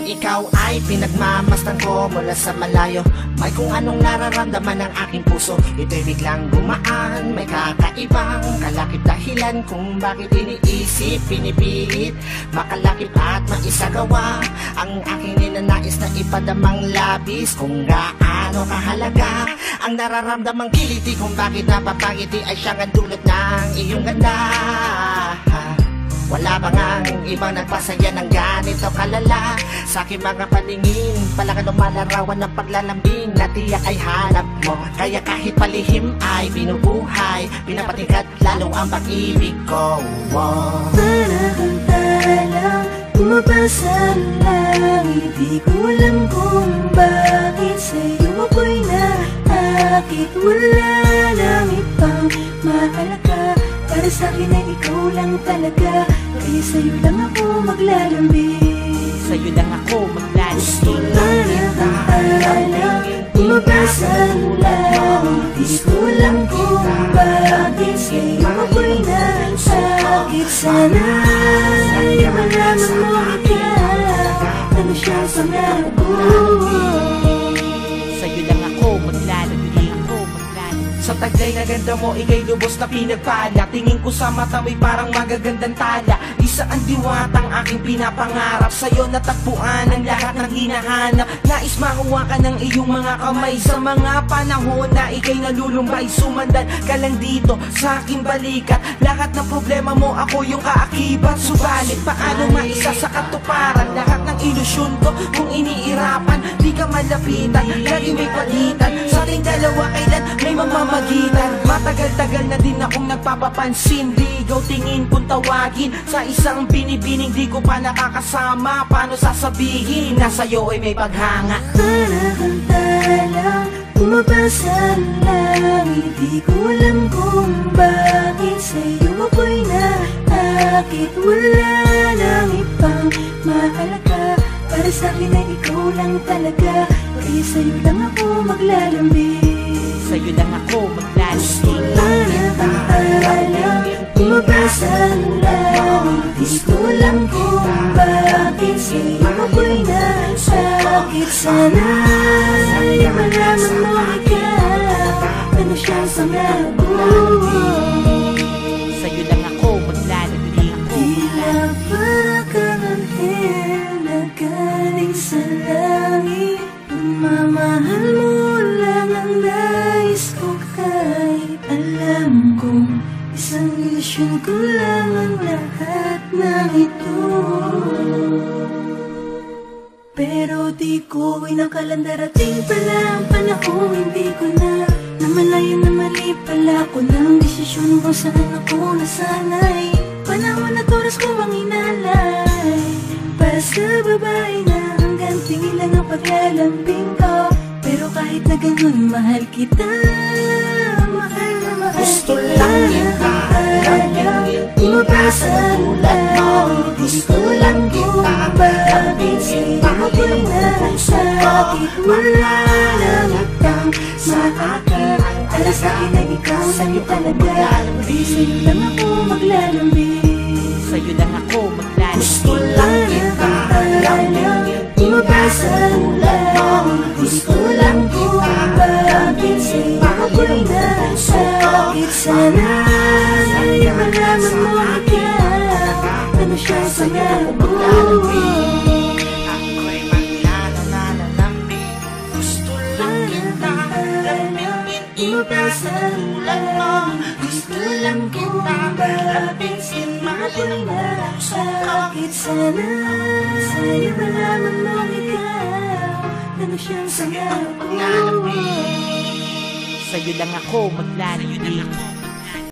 ikaw ay pinagmamastan ko mula sa malayo. May kung anong nararamdaman ng aking puso, ito'y biglang gumaan. May kakaibang kalakip dahilan kung bakit iniisip, pinipilit makalakip at maisagawa ang aking ninanais na ipadamang labis. Kung gaano kahalaga ang nararamdamang kiliti, kung bakit napapangiti ay siyang ang dulot ng iyong ganda. Wala ba ngang ibang nagpasaya ng ganito kalala? Sa aking mga paningin, palakan lumalarawan ng paglalambing na tiyak ay hanap mo. Kaya kahit palihim ay binubuhay, pinapatingkat lalo ang pag-ibig ko. Parang talang bumabasa ng langit, di ko alam kung bakit sa'yo ako'y naakit. Wala nang ibang mahalaga, para sa'kin ay ikaw lang talaga. Kaya sa'yo lang ako maglalambing, sa'yo lang ako maglalambing. Parang talang bumabasa ng langit, di ko alam kung bakit sa'yo ako'y naakit. Sana ay malaman mo ikaw, ano siya sa meron ko. Sa'yo lang ako maglalambing. Sa taglay na ganda mo, ika'y lubos na pinagpala. Tingin ko sa mata mo'y parang magagandang tala. Isa ang diwatang aking pinapangarap, sa'yo natagpuan ang lahat ng hinahanap. Nais mahawakan ng iyong mga kamay sa mga panahon na ika'y nalulumbay. Sumandan ka lang dito sa aking balikat, lahat ng problema mo ako yung kaakibat. Subalit paano maisa sa katuparan lahat ng ilusyon ko kung iniirapan? Di ka malapitan, lagi may palitan. Sa ating dalawa kailan may mamamagitan. Matagal-tagal na din akong nagpapapansin, ligaw tingin kung tawagin sa isang binibining di ko pa nakakasama. Paano sasabihin na sa'yo ay may paghanga? Parang talang bumabasa ng langit, di ko alam kung bakit sa'yo ako'y naakit. Wala nang ibang mahalaga, para sa'kin ay ikaw lang talaga. Kaya sa'yo lang ako maglalambing, sa'yo lang ako maglalambing. Parang talang bumabasa ng langit, di ko alam kung bakit sa'yo ako'y naakit. Sana ay malaman mo ikaw, ano siya sa meron ko. Sa'yo lang ako maglalambing. Tila para kang anghel na galing sa langit. Pagmamahal mo lang ang nais ko, kahit alam kong isang ilusyon ko lang ang lahat ng ito. Pero di ko inakalang darating pala ang panahon, hindi ko na namalayan na mali pala ko ng desisyon kung saan ako nasanay. Panahon at oras ko ang inalay para sa babae na hanggang tingin lang ang paglalambing ko. Pero kahit na ganun, mahal kita, mahal na mahal Gusto kita. lang kita lambingin, Bumabasa ng langit, gusto lang kita lambingin. Ako'y nasakit, wala nang ibang maakit. Para sa'kin ay ikaw lang talaga. Kaya sa'yo lang ako maglalambing, Sa'yo lang ako maglalambing. gusto lang kita lambingin. bumabasa ng langit, gusto lang kita lambingin. Ako'y nasakit, sana ay malaman mo ikaw, ano siya sa meron ko. Ako'y maglalambing, gusto lang kita lambingin. Ibasa tulad mo, gusto lang kita lambingin. Mahalin mo puso ko. Bakit sana sa'yo malaman mo ikaw, ano siyang sa meron ko. Sa'yo lang ako maglalambing.